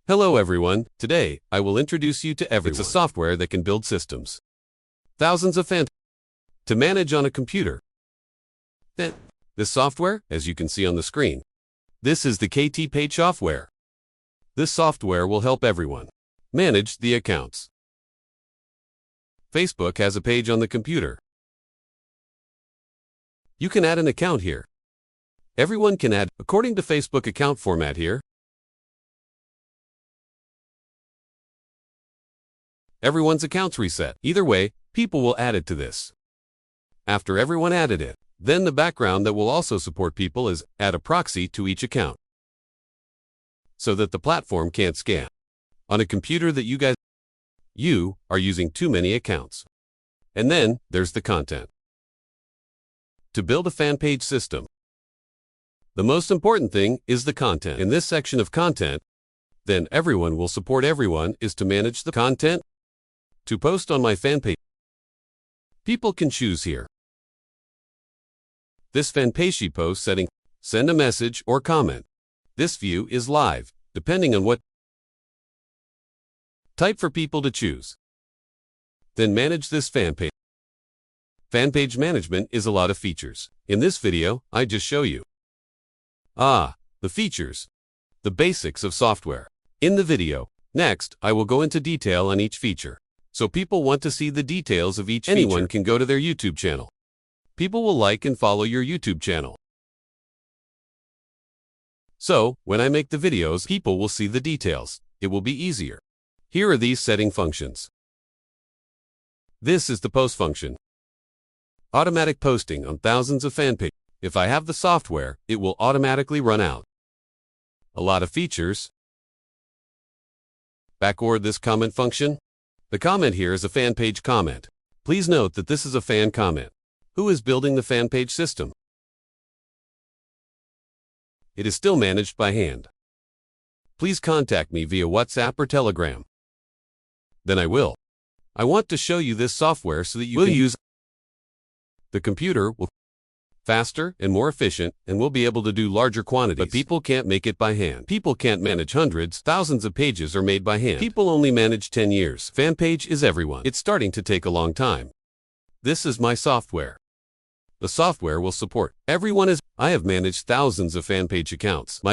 Hello everyone, today I will introduce you to everyone. It's a software that can build systems. Thousands of fans to manage on a computer. Then, this software, as you can see on the screen, this is the MKT page software. This software will help everyone manage the accounts. Facebook has a page on the computer. You can add an account here. Everyone can add according to Facebook account format here. Everyone's accounts reset. Either way, people will add it to this. After everyone added it, then the background that will also support people is add a proxy to each account so that the platform can't scam. On a computer that you are using too many accounts. And then there's the content. To build a fan page system, the most important thing is the content. In this section of content, then everyone will support everyone is to manage the content. To post on my fan page, people can choose here. This fan page post setting, send a message or comment. This view is live, depending on what type for people to choose. Then manage this fan page. Fan page management is a lot of features. In this video, I just show you the features, the basics of software. In the video, next, I will go into detail on each feature. So people want to see the details of each feature. Anyone can go to their YouTube channel. People will like and follow your YouTube channel. So, when I make the videos, people will see the details. It will be easier. Here are these setting functions. This is the post function. Automatic posting on thousands of fan pages. If I have the software, it will automatically run out. A lot of features. Backward this comment function. The comment here is a fan page comment. Please note that this is a fan comment. Who is building the fan page system? It is still managed by hand. Please contact me via WhatsApp or Telegram. Then I will. I want to show you this software so that you will use the computer will faster and more efficient and will be able to do larger quantities. But people can't make it by hand. People can't manage hundreds, thousands of pages are made by hand. People only manage 10 years. Fan page is everyone. It's starting to take a long time. This is my software. The software will support everyone I have managed thousands of fan page accounts. My